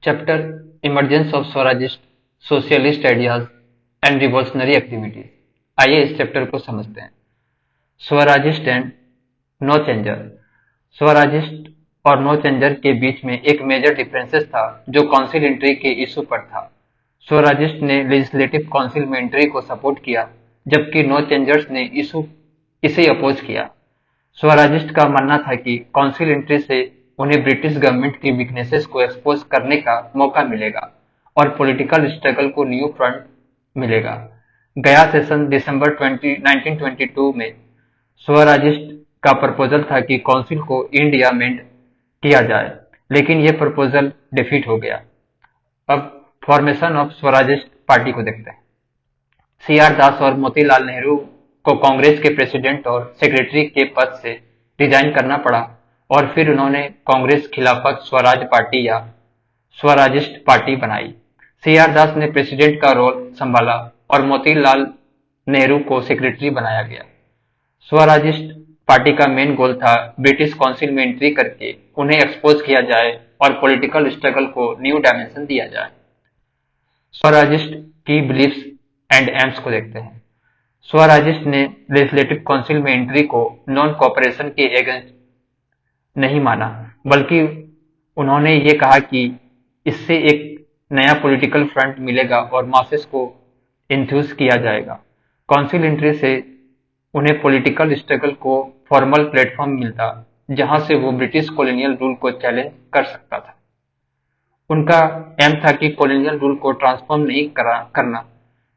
Chapter emergence of Swarajist socialist ideas and revolutionary activities. आइए इस chapter को समझते हैं। Swarajist and no changer. Swarajist और नो चेंजर के बीच में एक मेजर डिफरेंसेस था जो काउंसिल एंट्री के इशू पर था। स्वराजिस्ट ने लेजिस्लेटिव काउंसिल में एंट्री को सपोर्ट किया, जबकि नो चेंजर्स ने इसे अपोज किया। स्वराजिस्ट का मानना था कि काउंसिल एंट्री से उन्हें ब्रिटिश गवर्नमेंट की वीकनेसेस को एक्सपोज करने का मौका मिलेगा और पॉलिटिकल स्ट्रगल को न्यू फ्रंट मिलेगा। गया सेशन दिसंबर 1922 में स्वराजिस्ट का प्रपोजल था कि काउंसिल को इंडिया मेंट किया जाए, लेकिन यह प्रपोजल डिफीट हो गया। अब फॉर्मेशन ऑफ स्वराजिस्ट पार्टी को देखते हैं। सीआर दास और मोतीलाल नेहरू को कांग्रेस के प्रेसिडेंट और सेक्रेटरी के पद से रिजाइन करना पड़ा और फिर उन्होंने कांग्रेस खिलाफत स्वराज पार्टी या स्वराजिस्ट पार्टी बनाई। सीआर दास ने प्रेसिडेंट का रोल संभाला और मोतीलाल नेहरू को सेक्रेटरी बनाया गया। स्वराजिस्ट पार्टी का मेन गोल था ब्रिटिश काउंसिल में एंट्री करके उन्हें एक्सपोज किया जाए और पॉलिटिकल स्ट्रगल को न्यू डायमेंशन दिया जाए। स्वराजिस्ट की बिलीफ्स एंड एम्स को देखते हैं। स्वराजिस्ट ने लेजिस्लेटिव काउंसिल में एंट्री को नॉन कोऑपरेशन के अगेंस्ट नहीं माना, बल्कि उन्होंने ये कहा कि इससे एक नया पॉलिटिकल फ्रंट मिलेगा और मासेस को इंथ्यूज किया जाएगा। काउंसिल एंट्री से उन्हें पॉलिटिकल स्ट्रगल को फॉर्मल प्लेटफॉर्म मिलता, जहां से वो ब्रिटिश कॉलोनियल रूल को चैलेंज कर सकता था। उनका एम था कि कॉलोनियल रूल को ट्रांसफॉर्म नहीं करना,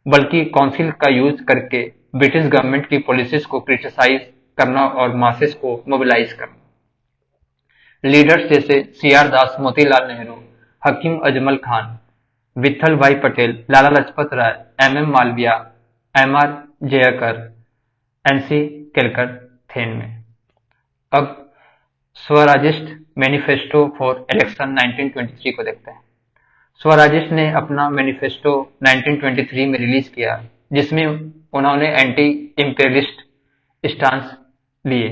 बल्कि काउंसिल का यूज करके ब्रिटिश गवर्नमेंट की पॉलिसीज को क्रिटिसाइज करना और मासेस को मोबिलाइज करना। लीडर्स जैसे CR Das, Motilal Nehru, Hakim Ajmal Khan, Vithalbhai Patel, Lala Lajpat Rai, MM Malaviya, MR Jayakar, NC Kelkar थे इनमें। अब स्वराजिस्ट मैनिफेस्टो फॉर इलेक्शन 1923 को देखते हैं। स्वराजिस्ट ने अपना मैनिफेस्टो 1923 में रिलीज किया, जिसमें उन्होंने एंटी इंपीरियलिस्ट स्टांस लिए।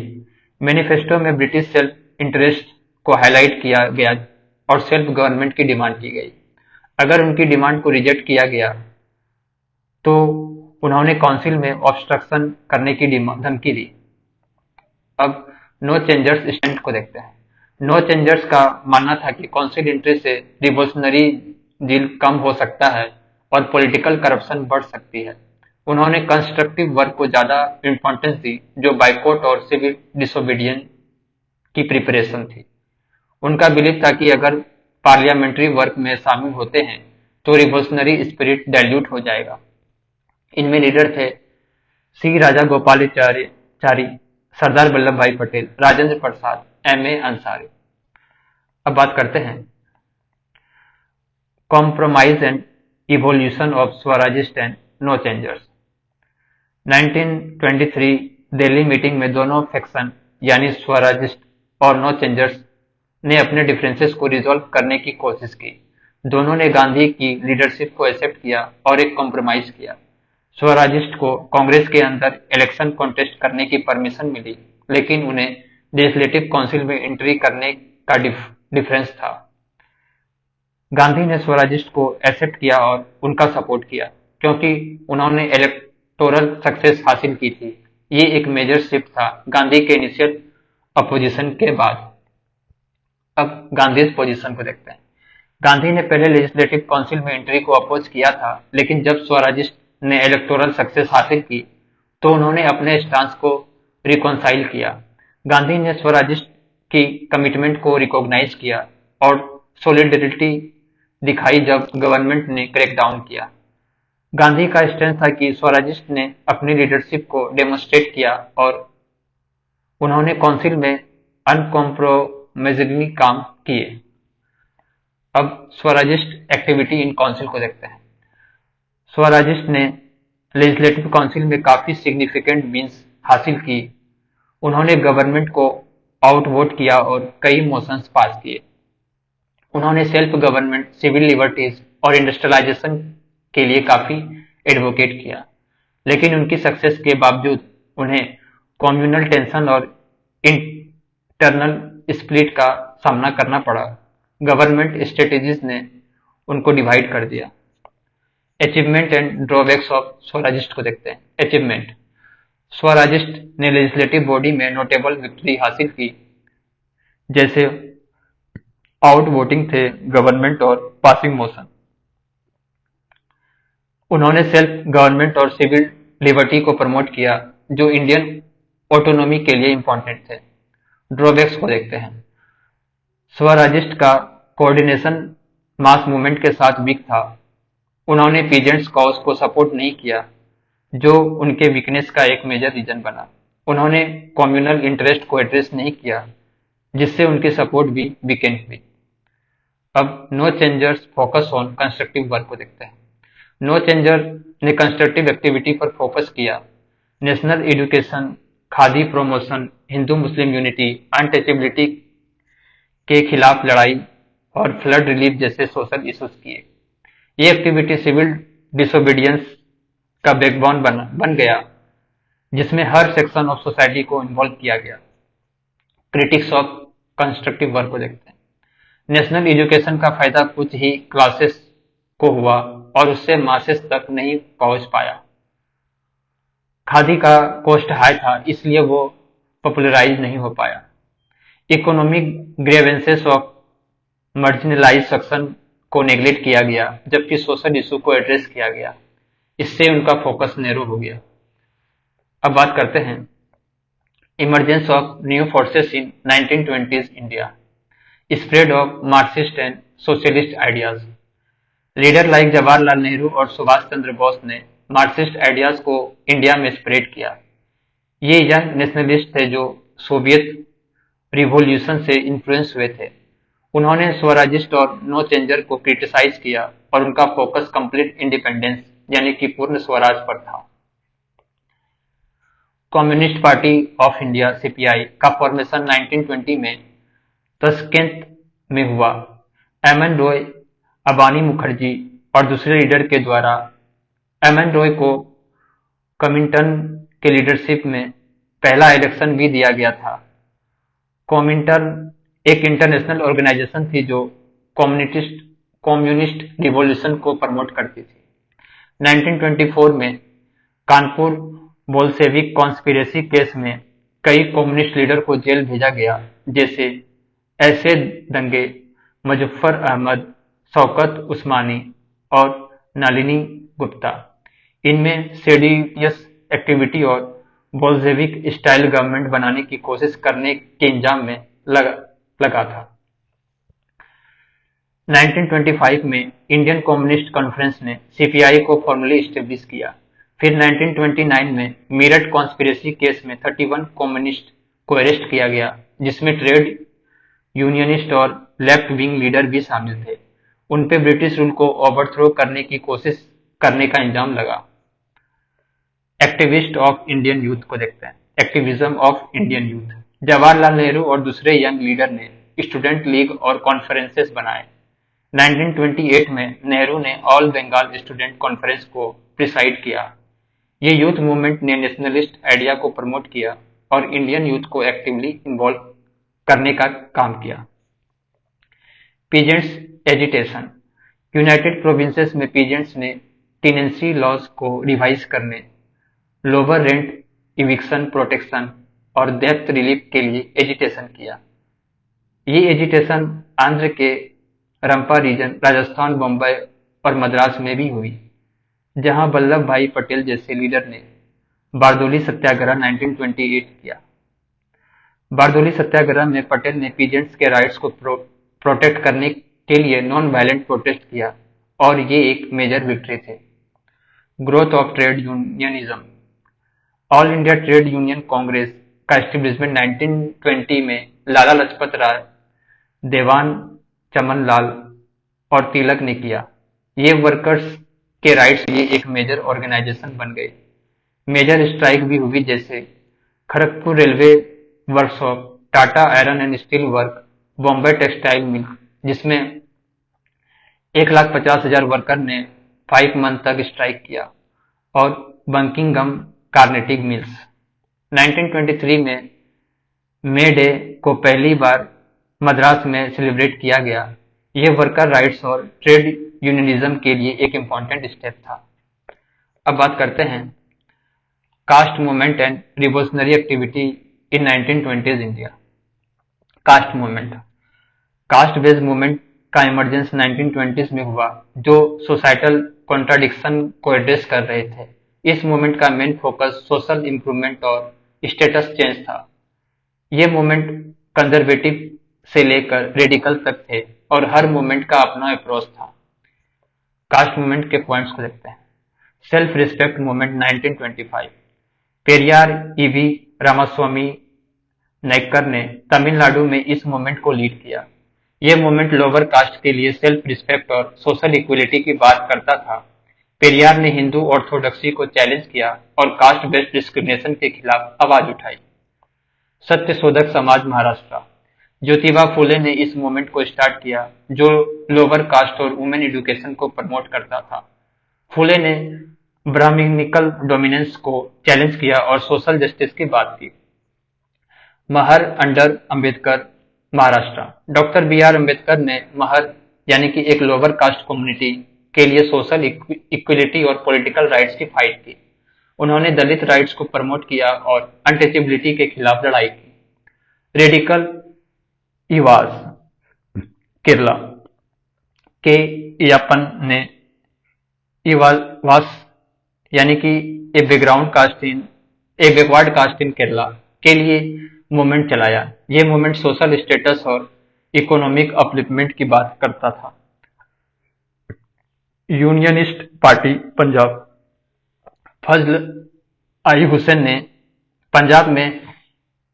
मैनिफेस्टो में ब्रिटिश सेल्फ इंटरेस्ट को हाईलाइट किया गया और सेल्फ गवर्नमेंट की डिमांड की गई। अगर उनकी डिमांड को रिजेक्ट किया गया तो उन्होंने काउंसिल में ऑब्स्ट्रक्शन करने की धमकी दी। अब नो चेंजर्स स्टैंड को देखते हैं। नो चेंजर्स का मानना था कि काउंसिल एंट्री से रिवॉल्यूशनरी जील कम हो सकता है और पॉलिटिकल करप्शन बढ़ सकती है। उन्होंने कंस्ट्रक्टिव वर्क को ज्यादा इंपॉर्टेंस दी, जो बाइकॉट और सिविल डिसोबीडियंस की प्रिपरेशन थी। उनका बिलीव था कि अगर पार्लियामेंट्री वर्क में शामिल होते हैं तो रिवॉल्यूशनरी स्पिरिट डाइल्यूट हो जाएगा। इनमें लीडर थे सी राजा गोपालाचारी, सरदार वल्लभ भाई पटेल, राजेंद्र प्रसाद, एम.ए. अंसारी। अब बात करते हैं compromise and evolution of Swarajist and no changers. 1923 Delhi meeting में दोनों फैक्शन यानी स्वराजिस्ट और नो चेंजर्स ने अपने डिफरेंसेस को रिजॉल्व करने की कोशिश की। दोनों ने गांधी की लीडरशिप को एक्सेप्ट किया और एक कॉम्प्रोमाइज किया। स्वराजिस्ट को कांग्रेस के अंदर इलेक्शन कॉन्टेस्ट करने की परमिशन मिली, लेकिन उन्हें लेजिस्लेटिव काउंसिल में एंट्री करने का डिफरेंस था। गांधी ने स्वराजिस्ट को एक्सेप्ट किया और उनका सपोर्ट किया, क्योंकि उन्होंने इलेक्टोरल सक्सेस हासिल की थी। ये एक मेजर शिफ्ट था गांधी के इनिशियल अपोजिशन के बाद। अब गांधी पोजीशन को देखते हैं। गांधी ने पहले लेजिस्लेटिव काउंसिल में एंट्री को अपोज किया था, लेकिन जब स्वराजिस्ट ने इलेक्टोरल सक्सेस हासिल की तो उन्होंने अपने स्टांस को रिकॉन्साइल किया। गांधी ने स्वराजिस्ट की कमिटमेंट को रिकॉग्नाइज किया और सोलिडरिटी दिखाई जब गवर्नमेंट ने क्रैकडाउन किया। गांधी का स्टैंड था कि स्वराजिस्ट ने अपनी लीडरशिप को डेमोन्स्ट्रेट किया और उन्होंने काउंसिल में अनकॉम्प्रोमाइजिंगली काम किए। अब स्वराजिस्ट एक्टिविटी इन काउंसिल को देखते हैं। स्वराजिस्ट ने लेजिस्लेटिव काउंसिल में काफी सिग्निफिकेंट विन्स हासिल की। उन्होंने गवर्नमेंट को आउटवोट किया और कई मोशंस पास किए। उन्होंने सेल्फ गवर्नमेंट, सिविल लिबर्टीज और इंडस्ट्रियलाइजेशन के लिए काफी एडवोकेट किया, लेकिन उनकी सक्सेस के बावजूद उन्हें कम्युनल टेंशन और इंटरनल स्प्लिट का सामना करना पड़ा। गवर्नमेंट स्ट्रेटेजीज ने उनको डिवाइड कर दिया। Achievement and drawbacks of Swarajist को देखते हैं। अचीवमेंट, स्वराजिस्ट ने लेजिस्लेटिव बॉडी में नोटेबल विक्ट्री हासिल की, जैसे आउट वोटिंग थे गवर्नमेंट और पासिंग मोशन। उन्होंने सेल्फ गवर्नमेंट और सिविल लिबर्टी को प्रमोट किया, जो इंडियन ऑटोनॉमी के लिए इंपॉर्टेंट थे। ड्रॉबैक्स को देखते हैं। स्वराजिस्ट का कोऑर्डिनेशन मास मूवमेंट के साथ वीक था। उन्होंने पीजेंट्स कॉज को सपोर्ट नहीं किया, जो उनके वीकनेस का एक मेजर रीजन बना। उन्होंने कम्युनल इंटरेस्ट को एड्रेस नहीं किया, जिससे उनकी सपोर्ट भी वीकेंड हुई। अब no changers focus on constructive work को देखते हैं। नो चेंजर ने कंस्ट्रक्टिव एक्टिविटी पर फोकस किया। National education, khadi promotion, Hindu Muslim unity, untouchability के खिलाफ लड़ाई और फ्लड रिलीफ जैसे सोशल इश्यूज किए। ये एक्टिविटी सिविल डिसोबीडियंस का बैकबोन बन गया, जिसमें हर सेक्शन ऑफ सोसाइटी को इन्वॉल्व किया गया। क्रिटिक्स ऑफ कंस्ट्रक्टिव वर्क को देखते हैं। नेशनल एजुकेशन का फायदा कुछ ही क्लासेस को हुआ और उससे मासेस तक नहीं पहुंच पाया। खादी का कॉस्ट हाई था, इसलिए वो पॉपुलराइज नहीं हो पाया। Economic grievances of marginalise section को नेग्लेक्ट किया गया, जबकि सोशल इशू को एड्रेस किया गया। इससे उनका फोकस नैरो हो गया। अब बात करते हैं emergence of new forces in 1920s India, spread of Marxist and socialist ideas. Leader like Jawaharlal Nehru और सुभाष चंद्र बोस ने मार्क्सिस्ट आइडियाज को इंडिया में स्प्रेड किया। ये यंग नेशनलिस्ट थे जो सोवियत रिवॉल्यूशन से इन्फ्लुएंस हुए थे। उन्होंने स्वराजिस्ट और नो चेंजर को क्रिटिसाइज किया और उनका फोकस कंप्लीट इंडिपेंडेंस यानी कि पूर्ण स्वराज पर था। Communist party of India CPI का फॉर्मेशन 1920 में तस्केंत में हुआ। एम एन रॉय, अबानी मुखर्जी और दूसरे लीडर के द्वारा। एम एन रॉय को कमिंटन के लीडरशिप में पहला इलेक्शन भी दिया गया था। कॉमिंटन एक इंटरनेशनल ऑर्गेनाइजेशन थी जो कम्युनिस्ट रिवॉल्यूशन को प्रमोट करती थी। 1924 में कानपुर बोल्शेविक कॉन्स्पिरेसी केस में कई कम्युनिस्ट लीडर को जेल भेजा गया, जैसे ऐसे दंगे, मुजफ्फर अहमद, शौकत उस्मानी और नलिनी गुप्ता। इनमें सेडिशियस एक्टिविटी और बोल्शेविक स्टाइल गवर्नमेंट बनाने की कोशिश करने के इंजाम में लगा था। 1925 में इंडियन कम्युनिस्ट कॉन्फ्रेंस ने सीपीआई को फॉर्मली एस्टेब्लिश किया। फिर 1929 में मीरठ कॉन्स्पिरेसी केस में 31 कम्युनिस्ट को अरेस्ट किया गया, जिसमें ट्रेड यूनियनिस्ट और लेफ्ट विंग लीडर भी शामिल थे। उन पे ब्रिटिश रूल को ओवरथ्रो करने की कोशिश करने का इंजाम लगा। एक्टिविस्ट ऑफ इंडियन यूथ को देखते हैं। Activism of Indian youth. Jawaharlal Nehru और दूसरे यंग लीडर ने स्टूडेंट लीग और कॉन्फ्रेंसेस बनाए। 1928 में नेहरू ने ऑल बंगाल स्टूडेंट कॉन्फ्रेंस को प्रिसाइड किया। ये यूथ मूवमेंट ने नेशनलिस्ट आइडिया को प्रमोट किया और इंडियन यूथ को एक्टिवली इन्वॉल्व करने का काम किया। Peasants agitation. यूनाइटेड प्रोविंसेस में पीजेंट्स ने टेनेंसी लॉज को रिवाइज करने, लोअर रेंट इविक्शन प्रोटेक्शन और डेप्थ रिलीफ के लिए एजिटेशन किया। ये एजिटेशन आंध्र के रंपा रीजन, राजस्थान, बम्बई और मद्रास में भी हुई, जहां वल्लभ भाई पटेल जैसे लीडर ने बारदोली सत्याग्रह 1928 किया। बारदोली सत्याग्रह में पटेल ने पीजेंट्स के राइट्स को प्रोटेक्ट करने के लिए नॉन वायलेंट प्रोटेस्ट किया और ये एक मेजर विक्ट्री थे। Growth of trade unionism. All India trade union Congress का एस्टेब्लिशमेंट 1920 में लाला लजपत राय, देवान चमनलाल और तिलक ने किया। ये वर्कर्स के राइट्स के लिए एक मेजर ऑर्गेनाइजेशन बन गए। मेजर स्ट्राइक भी हुई, जैसे Kharagpur railway workshop, Tata iron and steel work, Bombay textile mill, जिसमें 1,50,000 वर्कर ने 5 मंथ तक स्ट्राइक किया, और बंकिंगम कार्नेटिक मिल्स। 1923 में मे डे को पहली बार मद्रास में सेलिब्रेट किया गया। ये वर्कर राइट्स और ट्रेड यूनियनिज्म के लिए एक इम्पॉर्टेंट स्टेप था। अब बात करते हैं caste movement and revolutionary activity in 1920s India. Caste movement, caste based movement का इमरजेंस 1920s में हुआ, जो सोसाइटल कॉन्ट्राडिक्शन को एड्रेस कर रहे थे। इस मूवमेंट का मेन फोकस सोशल इंप्रूवमेंट और स्टेटस चेंज था। ये मूवमेंट कंजर्वेटिव से लेकर रेडिकल तक थे और हर मूवमेंट का अपना अप्रोच था। कास्ट मूवमेंट के पॉइंट्स को देखते हैं। Self respect movement 1925, Periyar E V Ramasamy Naicker ने तमिलनाडु में इस मूवमेंट को लीड किया। यह मूवमेंट लोअर कास्ट के लिए सेल्फ रिस्पेक्ट और सोशल इक्वलिटी की बात करता था। पेरियार ने हिंदू ऑर्थोडॉक्सी को चैलेंज किया और कास्ट बेस्ड डिस्क्रिमिनेशन के खिलाफ आवाज उठाई। सत्यशोधक समाज महाराष्ट्र, ज्योतिबा फुले ने इस मूवमेंट को स्टार्ट किया, जो लोअर कास्ट और वुमेन एजुकेशन को प्रमोट करता था। फुले ने ब्राह्मणिकल डोमिनेंस को चैलेंज किया और सोशल जस्टिस की बात की। Mahar under Ambedkar Maharashtra, doctor B R Ambedkar ने महर यानी कि एक लोअर कास्ट कम्युनिटी के लिए सोशल इक्वलिटी और पॉलिटिकल राइट्स की फाइट की। उन्होंने दलित राइट्स को प्रमोट किया और अनटचेबिलिटी के खिलाफ लड़ाई की। रेडिकल इवाज केरला के यापन ने इवास यानी कि ए बैकवर्ड कास्ट इन केरला के लिए मूवमेंट चलाया। ये मूवमेंट सोशल स्टेटस और इकोनॉमिक अपलिफ्टमेंट की बात करता था। यूनियनिस्ट पार्टी पंजाब, फजल आई हुसैन ने पंजाब में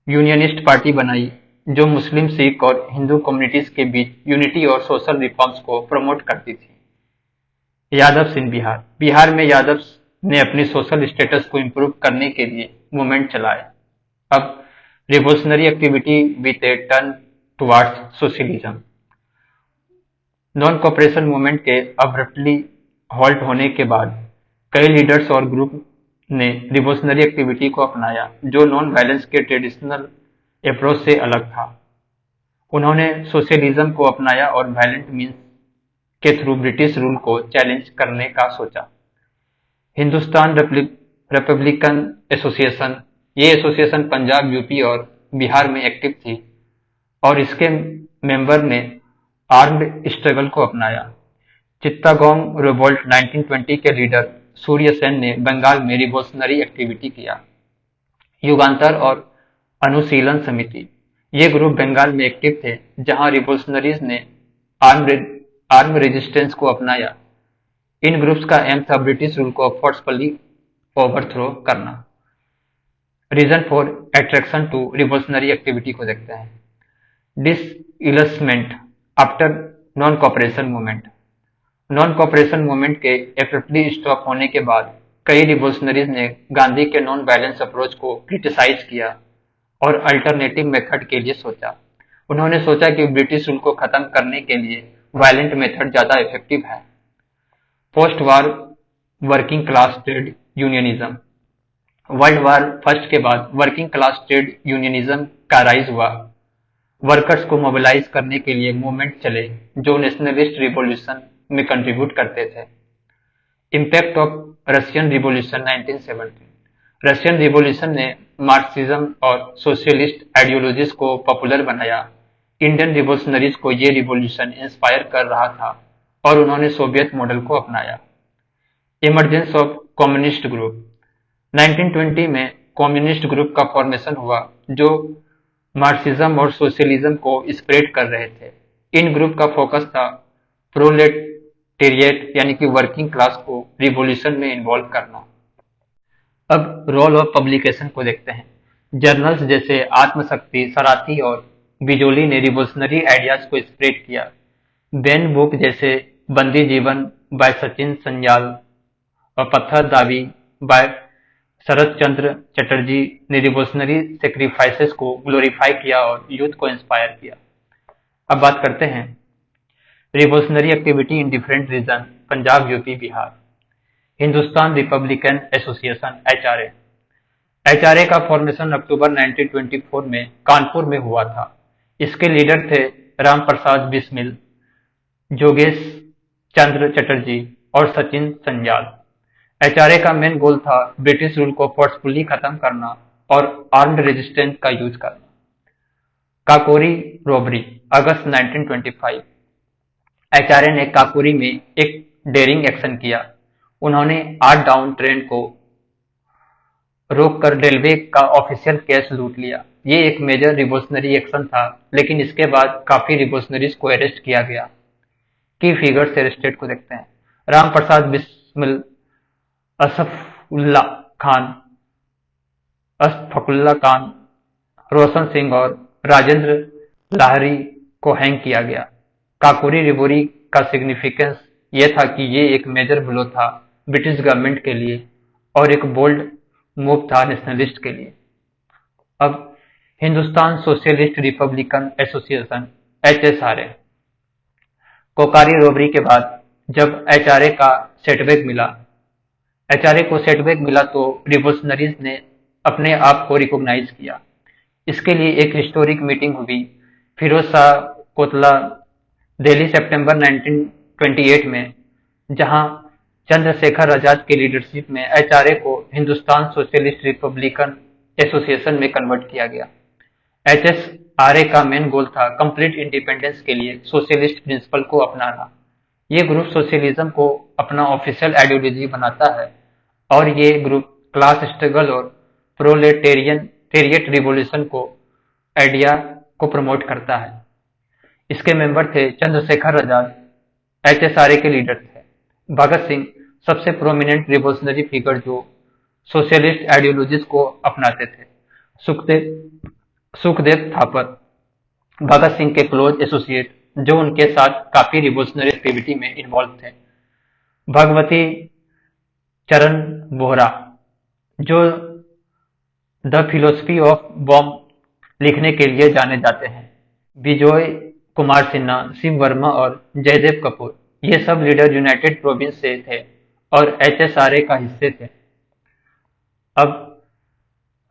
यूनियनिस्ट पार्टी बनाई, जो मुस्लिम, सिख और हिंदू कम्युनिटीज के बीच यूनिटी और सोशल रिफॉर्म्स को प्रमोट करती थी। यादव इन बिहार, बिहार में यादव ने अपनी सोशल स्टेटस को इम्प्रूव करने के लिए मूवमेंट चलाए। अब revolutionary activity with A turn towards socialism, non cooperation movement के अब्रप्टली हॉल्ट होने के बाद कई लीडर्स और ग्रुप ने रिवोल्यूशनरी एक्टिविटी को अपनाया, जो नॉन वायलेंस के ट्रेडिशनल अप्रोच से अलग था। उन्होंने सोशलिज्म को अपनाया और वायलेंट मीन्स के थ्रू ब्रिटिश रूल को चैलेंज करने का सोचा। हिंदुस्तान रिपब्लिकन एसोसिएशन, ये एसोसिएशन पंजाब, यूपी और बिहार में एक्टिव थी और इसके मेंबर ने आर्म्ड स्ट्रगल को अपनाया। चित्तागोंग रिवोल्ट 1920 के लीडर सूर्य सेन ने बंगाल में रिवोल्यूशनरी एक्टिविटी किया। युगांतर और अनुशीलन समिति, ये ग्रुप बंगाल में एक्टिव थे, जहां रिवोल्यूशनरीज ने आर्म रेजिस्टेंस को अपनाया। इन ग्रुप्स का एम था ब्रिटिश रूल को फोर्सफुली ओवरथ्रो करना। Reason for attraction to revolutionary activity को देखते हैं। Disillusionment after non cooperation movement, non cooperation movement के एब्रप्टली स्टॉप होने के बाद कई रिवोल्यूशनरीज ने गांधी के नॉन वायलेंस अप्रोच को क्रिटिसाइज किया और अल्टरनेटिव मेथड के लिए सोचा। उन्होंने सोचा कि ब्रिटिश रूल को खत्म करने के लिए वायलेंट मेथड ज्यादा इफेक्टिव है। Post war working class trade unionism, world war first के बाद वर्किंग क्लास ट्रेड यूनियनिज्म का राइज हुआ। वर्कर्स को मोबिलाइज करने के लिए मूवमेंट चले, जो नेशनलिस्ट रिवॉल्यूशन में कंट्रीब्यूट करते थे। Impact of Russian revolution 1917, Russian revolution ने मार्क्सिज्म और सोशलिस्ट आइडियोलॉजीज को पॉपुलर बनाया। इंडियन रिवॉल्यूशनरीज को ये रिवॉल्यूशन इंस्पायर कर रहा था और उन्होंने सोवियत मॉडल को अपनाया। इमरजेंस ऑफ कम्युनिस्ट ग्रुप, 1920 में कम्युनिस्ट ग्रुप का फॉर्मेशन हुआ, जो मार्क्सिज्म और सोशलिज्म को स्प्रेड कर रहे थे। इन ग्रुप का फोकस था प्रोलेटेरिएट यानी कि वर्किंग क्लास को रिवॉल्यूशन में इन्वॉल्व करना। अब रोल ऑफ पब्लिकेशन को देखते हैं। जर्नल्स जैसे आत्मशक्ति, सराती और बिजोली ने रिवॉल्यूशनरी आइडियाज को स्प्रेड किया। बैन बुक जैसे बंदी जीवन बाय सचिन संजाल और पत्थर दावी बाय शरद चंद्र चटर्जी ने रिवॉल्यूशनरी सेक्रीफाइसेस को ग्लोरीफाई किया और यूथ को इंस्पायर किया। अब बात करते हैं revolutionary activity in different region, Punjab, UP, Bihar. Hindustan republican association HRA, HRA का फॉर्मेशन अक्टूबर 1924 में कानपुर में हुआ था। इसके लीडर थे राम प्रसाद बिस्मिल, जोगेश चंद्र चटर्जी और सचिन संजाल। एचआरए का मेन गोल था ब्रिटिश रूल को फोर्सफुली खत्म करना और आर्म्ड रेजिस्टेंस का यूज करना। काकोरी रोबरी, अगस्त 1925। एचआरए ने काकोरी में एक डेयरिंग एक्शन किया। उन्होंने 8 डाउन ट्रेन को रोककर रेलवे का ऑफिशियल कैश लूट लिया। ये एक मेजर रिवोल्यूशनरी एक्शन था, लेकिन इसके बाद काफी रिवोल्यूशनरीज को अरेस्ट किया गया। की फिगर्स अरेस्टेड को देखते हैं। राम प्रसाद बिस्मिल, असफुल्ला खान, अशफाकुल्ला खान, रोशन सिंह और राजेंद्र लाहरी को हैंग किया गया। काकोरी रिवोरी का सिग्निफिकेंस ये था कि ये एक मेजर ब्लो था ब्रिटिश गवर्नमेंट के लिए और एक बोल्ड मूव था नेशनलिस्ट के लिए। अब Hindustan socialist republican association HSRA। Kakori robbery के बाद जब एचआरए को सेटबैक मिला तो रिवोल्यूशनरीज ने अपने आप को रिकॉग्नाइज किया। इसके लिए एक हिस्टोरिक मीटिंग हुई फिरोज शाह कोतला, दिल्ली, सितंबर 1928 में, जहां चंद्रशेखर आजाद की लीडरशिप में एचआरए को हिंदुस्तान सोशलिस्ट रिपब्लिकन एसोसिएशन में कन्वर्ट किया गया। HSRA का मेन गोल था कंप्लीट इंडिपेंडेंस के लिए सोशलिस्ट प्रिंसिपल को अपनाना। ये ग्रुप सोशलिज्म को अपना ऑफिशियल आइडियोलॉजी बनाता है और ये ग्रुप क्लास स्ट्रगल और प्रोलेटेरिएट रिवॉल्यूशन को आइडिया को प्रमोट करता है। इसके मेंबर थे चंद्रशेखर आजाद, HSRA के लीडर थे भगत सिंह, सबसे प्रोमिनेंट रिवोल्यूशनरी फिगर जो सोशलिस्ट आइडियोलॉजीज को अपनाते थे। सुखदेव थापर, भगत सिंह के क्लोज एसोसिएट, जो उनके साथ काफी रिवोल्यूशनरी एक्टिविटी में इन्वॉल्व थे। भगवती चरण बोहरा, जो द फिलोसफी ऑफ बॉम्ब लिखने के लिए जाने जाते हैं। विजय कुमार सिन्हा, शिव वर्मा और जयदेव कपूर, ये सब लीडर यूनाइटेड प्रोविंस से थे और HSRA का हिस्से थे। अब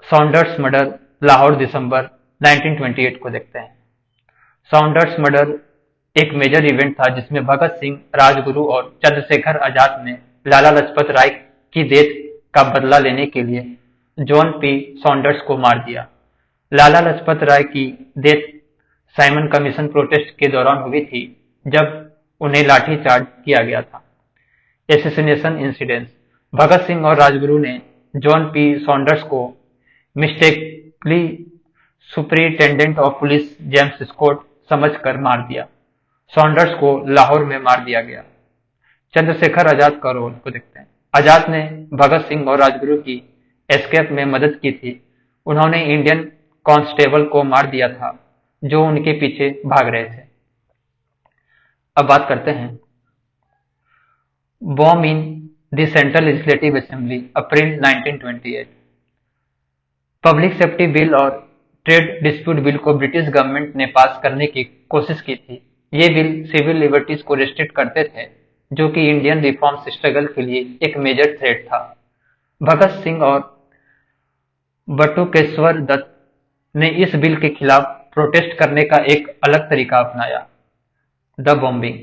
सॉन्डर्स मर्डर, लाहौर, दिसंबर 1928 को देखते हैं। सॉन्डर्स मर्डर एक मेजर इवेंट था जिसमें भगत सिंह, राजगुरु और चंद्रशेखर आजाद ने लाला लाजपत राय की डेथ का बदला लेने के लिए जॉन पी सॉन्डर्स को मार दिया। लाला लाजपत राय की डेथ साइमन कमीशन प्रोटेस्ट के दौरान हुई थी, जब उन्हें लाठीचार्ज किया गया था। एसेसिनेशन इंसिडेंट, भगत सिंह और राजगुरु ने जॉन पी सॉन्डर्स को mistakenly superintendent of police James Scott समझकर मार दिया। सॉन्डर्स को लाहौर में मार दिया गया। चंद्रशेखर आजाद का रोल को देखते हैं। आजाद ने भगत सिंह और राजगुरु की एस्केप में मदद की थी। उन्होंने इंडियन कांस्टेबल को मार दिया था जो उनके पीछे भाग रहे थे। अब बात करते हैं bomb in the central legislative assembly, April 1928। Public safety bill और ट्रेड डिस्प्यूट बिल को ब्रिटिश गवर्नमेंट ने पास करने की कोशिश की थी। ये बिल सिविल लिबर्टीज को रिस्ट्रिक्ट करते थे, जो कि इंडियन रिफॉर्म्स स्ट्रगल के लिए एक मेजर थ्रेट था। भगत सिंह और बटुकेश्वर दत्त ने इस बिल के खिलाफ प्रोटेस्ट करने का एक अलग तरीका अपनाया, द बॉम्बिंग।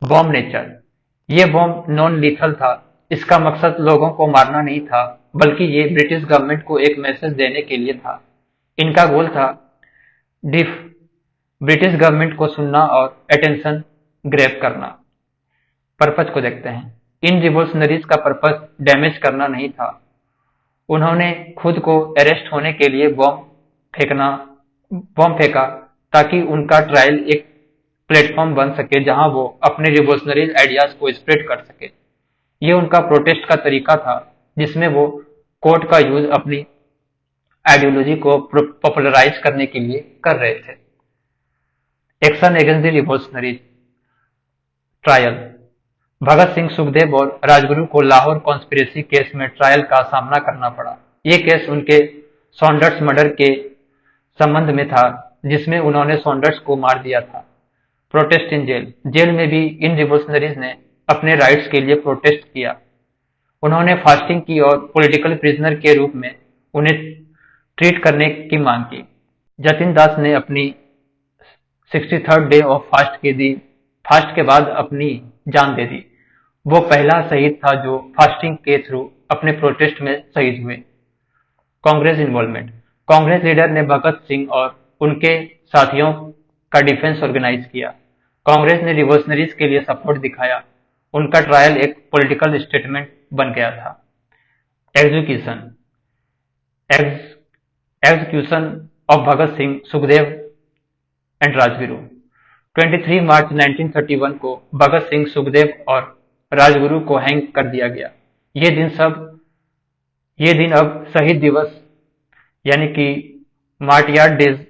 बॉम्ब नेचर, ये बॉम्ब नॉन लीथल था। इसका मकसद लोगों को मारना नहीं था, बल्कि ये ब्रिटिश गवर्नमेंट को एक मैसेज देने के लिए था। इनका गोल था ब्रिटिश गवर्नमेंट को सुनना और अटेंशन ग्रैब करना। पर्पज को देखते हैं। इन रिवोल्यूशनरीज का पर्पज डैमेज करना नहीं था। उन्होंने खुद को अरेस्ट होने के लिए बॉम्ब फेंका ताकि उनका ट्रायल एक प्लेटफॉर्म बन सके जहां वो अपने रिवोल्यूशनरी आइडियाज को स्प्रेड कर सके। ये उनका प्रोटेस्ट का तरीका था, जिसमें वो कोर्ट का यूज अपनी आइडियोलॉजी को पॉपुलराइज करने के लिए कर रहे थे। Action against the revolutionaries trial, Bhagat Singh, Sukhdev और राजगुरु को लाहौर कॉन्स्पिरेसी केस में ट्रायल का सामना करना पड़ा। ये केस उनके सॉन्डर्स मर्डर के संबंध में था, जिसमें उन्होंने सॉन्डर्स को मार दिया था। प्रोटेस्ट इन जेल, जेल में भी इन रिवोल्यूशनरीज ने अपने राइट्स के लिए प्रोटेस्ट किया। उन्होंने फास्टिंग की और पॉलिटिकल प्रिजनर के रूप में उन्हें ट्रीट करने की मांग की। जतिन दास ने अपनी 63rd डे ऑफ फास्ट के बाद अपनी जान दे दी। वो पहला शहीद था जो फास्टिंग के थ्रू अपने प्रोटेस्ट में शहीद हुए। कांग्रेस इन्वॉल्वमेंट। कांग्रेस लीडर ने भगत सिंह और उनके साथियों का डिफेंस ऑर्गेनाइज किया। कांग्रेस ने रिवॉल्यूशनरीज के लिए सपोर्ट दिखाया। उनका ट्रायल एक पॉलिटिकल स्टेटमेंट बन गया था। Execution. Execution of Bhagat Singh, Sukhdev and Rajguru. 23 मार्च 1931 को भगत सिंह, सुखदेव और राजगुरु को हैंग कर दिया गया। ये दिन अब शहीद दिवस यानी कि मार्टियर डेज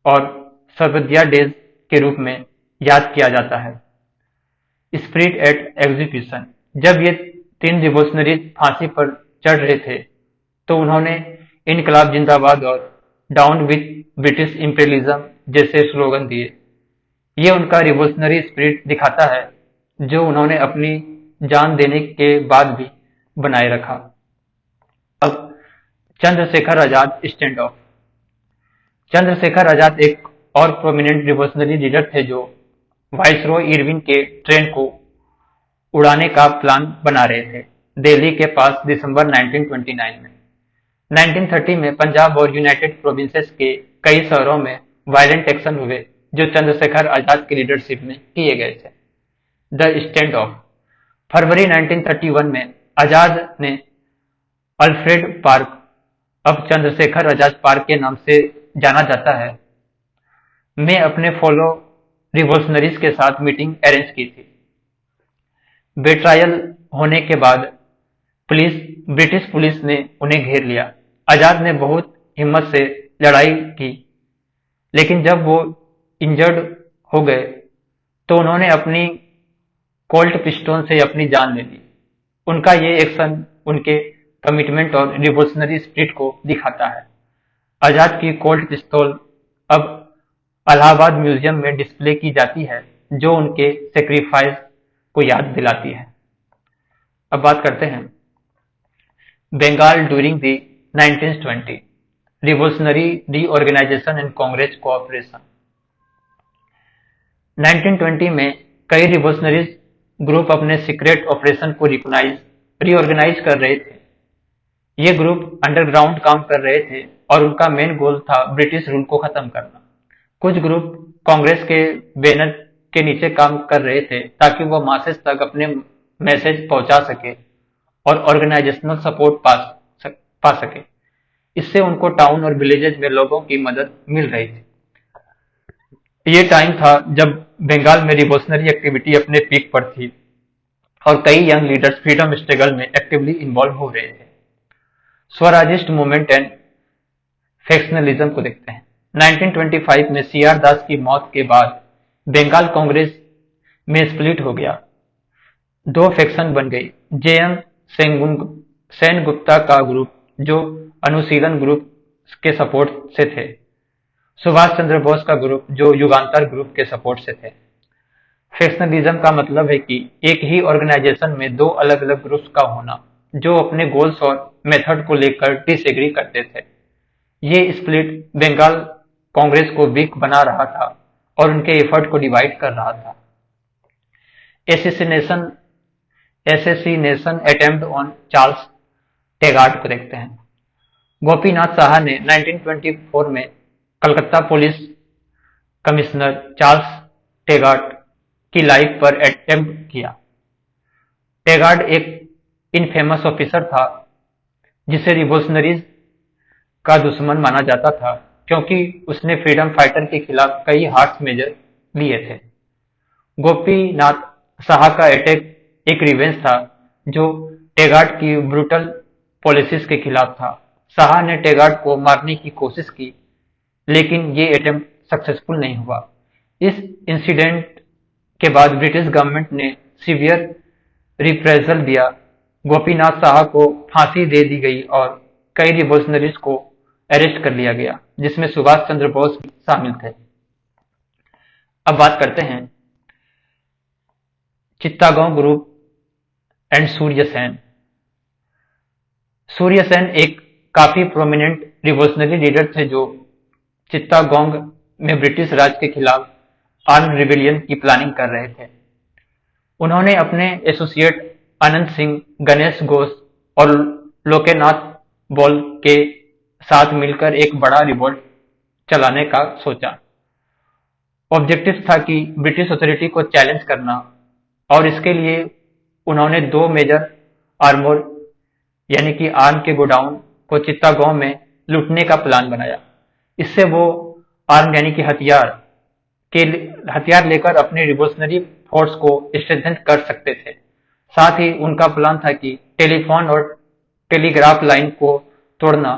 और सर्वदिया डेज के रूप में याद किया जाता है। Spirit at execution. जब ये 3 रिवॉल्यूशनरीज फांसी पर चढ़ रहे थे तो उन्होंने इनकलाब जिंदाबाद और डाउन विथ ब्रिटिश इंपीरियलिज्म जैसे स्लोगन दिए। ये उनका रिवॉल्यूशनरी स्पिरिट दिखाता है जो उन्होंने अपनी जान देने के बाद भी बनाए रखा। अब चंद्रशेखर आजाद स्टैंड ऑफ। चंद्रशेखर आजाद एक और प्रोमिनेंट रिवॉल्यूशनरी लीडर थे जो वाइसरॉय इरविन के ट्रेन को उड़ाने का प्लान बना रहे थे दिल्ली के पास दिसंबर 1929 में। 1930 में पंजाब और यूनाइटेड प्रोविंसेस के कई शहरों में वायलेंट एक्शन हुए जो चंद्रशेखर आजाद की लीडरशिप में किए गए थे। The stand of. फरवरी 1931 में आजाद ने अल्फ्रेड पार्क, अब चंद्रशेखर आजाद पार्क के नाम से जाना जाता है, में अपने फॉलो रिवॉल्यूशनरीज के साथ मीटिंग अरेंज की थी। बेट्रायल होने के बाद ब्रिटिश पुलिस ने उन्हें घेर लिया। आजाद ने बहुत हिम्मत से लड़ाई की, लेकिन जब वो इंजर्ड हो गए तो उन्होंने अपनी कोल्ट पिस्टल से अपनी जान ले ली। उनका ये एक्शन उनके कमिटमेंट और रिवॉल्यूशनरी स्पिरिट को दिखाता है। आजाद की कोल्ट पिस्तौल अब इलाहाबाद म्यूजियम में डिस्प्ले की जाती है जो उनके सेक्रीफाइस को याद दिलाती है। अब बात करते हैं Bengal during the 1920 revolutionary reorganisation and Congress cooperation. 1920 में कई रिवॉल्यूशनरी ग्रुप अपने सीक्रेट ऑपरेशन को रीऑर्गेनाइज कर रहे थे। ये ग्रुप अंडरग्राउंड काम कर रहे थे और उनका मेन गोल था ब्रिटिश रूल को खत्म करना। कुछ ग्रुप कांग्रेस के बैनर के नीचे काम कर रहे थे ताकि वो मासेस तक अपने मैसेज पहुंचा सके और ऑर्गेनाइजेशनल सपोर्ट पा सके। इससे उनको टाउन और विलेजेस में लोगों की मदद मिल रही थी। ये टाइम था जब बंगाल में रिवॉल्यूशनरी एक्टिविटी अपने पीक पर थी और कई यंग लीडर्स फ्रीडम स्ट्रगल में एक्टिवली इन्वॉल्व हो रहे थे। स्वराजिस्ट मूवमेंट एंड फैक्शनलिज्म को देखते हैं। 1925 में सीआर दास की मौत के बाद बंगाल कांग्रेस में स्प्लिट हो गया। 2 फैक्शन बन गई। जेएम सेनगुप्ता का ग्रुप जो अनुशीलन ग्रुप के सपोर्ट से थे, सुभाष चंद्र बोस का ग्रुप जो युगांतर ग्रुप के सपोर्ट से थे। फैक्शनलिज्म का मतलब है कि एक ही ऑर्गेनाइजेशन में 2 अलग अलग ग्रुप्स का होना जो अपने गोल्स और मेथड को लेकर डिसएग्री करते थे। ये स्प्लिट बंगाल कांग्रेस को वीक बना रहा था और उनके एफर्ट को डिवाइड कर रहा था। एसेसिनेशन अटेम्प्ट ऑन चार्ल्स टेगार्ड को देखते हैं। गोपीनाथ साहा ने 1924 में कलकत्ता पुलिस कमिश्नर चार्ल्स टेगार्ड की लाइफ पर अटेम्प्ट किया। टेगार्ड एक इनफेमस ऑफिसर था जिसे रिवॉल्यूशनरीज का दुश्मन माना जाता था क्योंकि उसने फ्रीडम फाइटर के खिलाफ कई हार्श मेजर लिए थे। गोपीनाथ साहा का अटैक एक रिवेंज था जो टेगार्ड की ब्रूटल पॉलिसीज के खिलाफ था। साहा ने टेगार्ड को मारने की कोशिश की लेकिन ये अटेम्प्ट सक्सेसफुल नहीं हुआ। इस इंसिडेंट के बाद ब्रिटिश गवर्नमेंट ने सीवियर रिप्रेजल दिया। गोपीनाथ साहा को फांसी दे दी गई और कई रिवॉल्यूशनरीज को अरेस्ट कर लिया गया जिसमें सुभाष चंद्र बोस शामिल थे। अब बात करते हैं चित्तागोंग ग्रुप एंड सूर्य सेन। सूर्य सेन एक काफी प्रोमिनेंट रिवॉल्यूशनरी लीडर थे जो चित्तागोंग में ब्रिटिश राज के खिलाफ आर्म्ड रिबेलियन की प्लानिंग कर रहे थे। उन्होंने अपने एसोसिएट अनंत सिंह, गणेश घोष और लोकेनाथ बॉल के साथ मिलकर एक बड़ा रिवोल्ट चलाने का सोचा। ऑब्जेक्टिव था कि ब्रिटिश अथॉरिटी को चैलेंज करना, और इसके लिए उन्होंने दो मेजर आर्मोर यानी कि आर्म के गोडाउन को चित्तागोंग में लूटने का प्लान बनाया। इससे वो आर्म यानी कि हथियार लेकर अपने रिवोल्यूशनरी फोर्स को स्ट्रेंथन कर सकते थे। साथ ही उनका प्लान था कि टेलीफोन और टेलीग्राफ लाइन को तोड़ना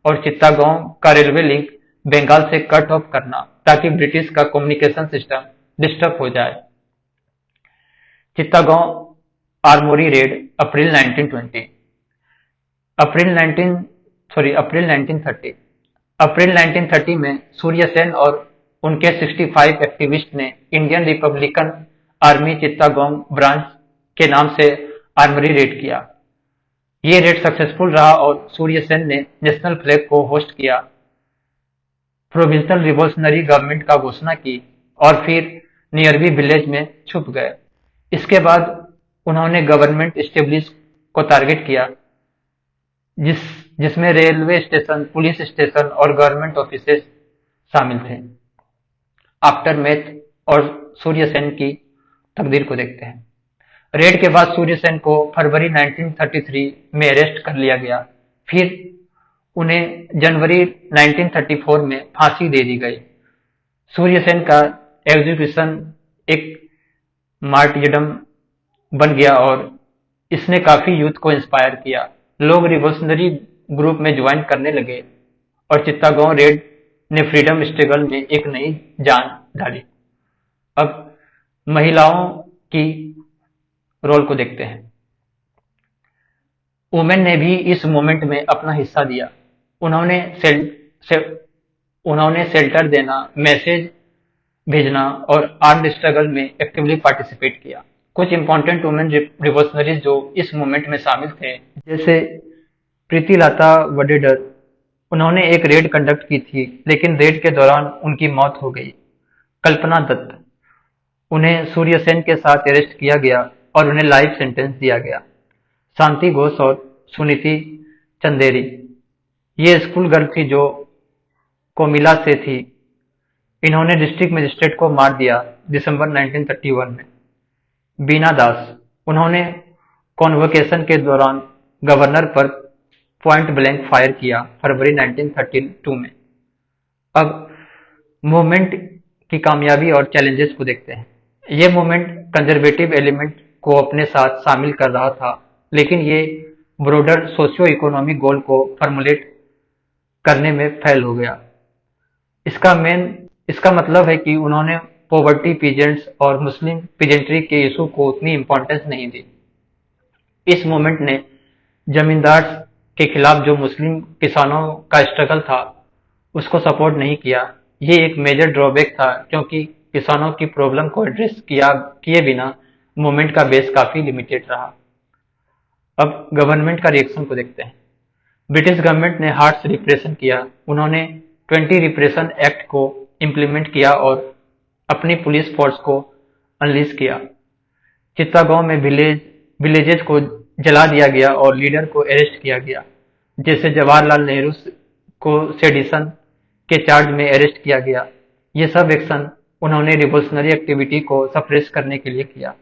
और चित्तागोंग का रेलवे लिंक बंगाल से कट ऑफ करना, ताकि ब्रिटिश का कम्युनिकेशन सिस्टम डिस्टर्ब हो जाए। चित्तागोंग आर्मोरी रेड अप्रैल 1930 अप्रैल 1930 में सूर्य सेन और उनके 65 एक्टिविस्ट ने Indian Republican army Chittagong branch के नाम से आर्मरी रेड किया। ये रेड सक्सेसफुल रहा और सूर्य सेन ने नेशनल फ्लैग को होस्ट किया, प्रोविंशियल रिवोल्यूशनरी गवर्नमेंट का घोषणा की और फिर नियरबी विलेज में छुप गए। इसके बाद उन्होंने गवर्नमेंट एस्टेब्लिश को टारगेट किया, जिसमें रेलवे स्टेशन, पुलिस स्टेशन और गवर्नमेंट ऑफिसेस शामिल थे। आफ्टर मैथ और सूर्य सेन की तकदीर को देखते हैं। रेड के बाद सूर्य सेन को फरवरी 1933 में अरेस्ट कर लिया गया, फिर उन्हें जनवरी 1934 में फांसी दे दी गई। सूर्य सेन का एग्जीक्यूशन एक मार्टियरडम बन गया और इसने काफी यूथ को इंस्पायर किया। लोग रिवोल्यूशनरी ग्रुप में ज्वाइन करने लगे और चित्तागोंग रेड ने फ्रीडम स्ट्रगल में एक नई जान डाली। अब महिलाओं की रोल को देखते हैं। वुमेन ने भी इस मूवमेंट में अपना हिस्सा दिया। उन्होंने शेल्टर देना, मैसेज भेजना और आर्म्ड स्ट्रगल में एक्टिवली पार्टिसिपेट किया। कुछ इंपॉर्टेंट वुमेन रिवोल्यूशनरीज जो इस मूवमेंट में शामिल थे, जैसे प्रीतिलता वडेडर, उन्होंने एक रेड कंडक्ट की थी, लेकिन रेड के दौरान उनकी मौत हो गई। कल्पना दत्त, उन्हें सूर्य सेन के साथ अरेस्ट किया गया और उन्हें लाइफ सेंटेंस दिया गया। शांति घोष और सुनीति चंदेरी, ये स्कूल गर्ल थी जो कोमिला से थी। इन्होंने डिस्ट्रिक्ट मजिस्ट्रेट को मार दिया दिसंबर 1931 में। बीना दास, उन्होंने कॉन्वोकेशन के दौरान गवर्नर पर पॉइंट ब्लैंक फायर किया फरवरी 1932 में। अब मूवमेंट की कामयाबी और चैलेंजेस को देखते हैं। ये मूवमेंट कंजर्वेटिव एलिमेंट को अपने साथ शामिल कर रहा था, लेकिन ये ब्रॉडर सोशियो इकोनॉमिक गोल को फॉर्मुलेट करने में फेल हो गया। इसका मतलब है कि उन्होंने पॉवर्टी, पीजेंट्स और मुस्लिम पीजेंट्री के इशू को उतनी इंपॉर्टेंस नहीं दी। इस मूवमेंट ने जमींदार के खिलाफ जो मुस्लिम किसानों का स्ट्रगल था, उसको सपोर्ट नहीं किया। ये एक मेजर ड्रॉबैक था, क्योंकि किसानों की प्रॉब्लम को एड्रेस किए बिना मूवमेंट का बेस काफी लिमिटेड रहा। अब गवर्नमेंट का रिएक्शन को देखते हैं। ब्रिटिश गवर्नमेंट ने हार्श रिप्रेशन किया। उन्होंने 20 रिप्रेशन एक्ट को इम्प्लीमेंट किया और अपनी पुलिस फोर्स को अनलीश किया। चित्तागोंग में विलेजेस को जला दिया गया और लीडर को अरेस्ट किया गया, जैसे जवाहरलाल नेहरू को सेडिशन के चार्ज में अरेस्ट किया गया। ये सब एक्शन उन्होंने रिवोल्यूशनरी एक्टिविटी को सप्रेस करने के लिए किया।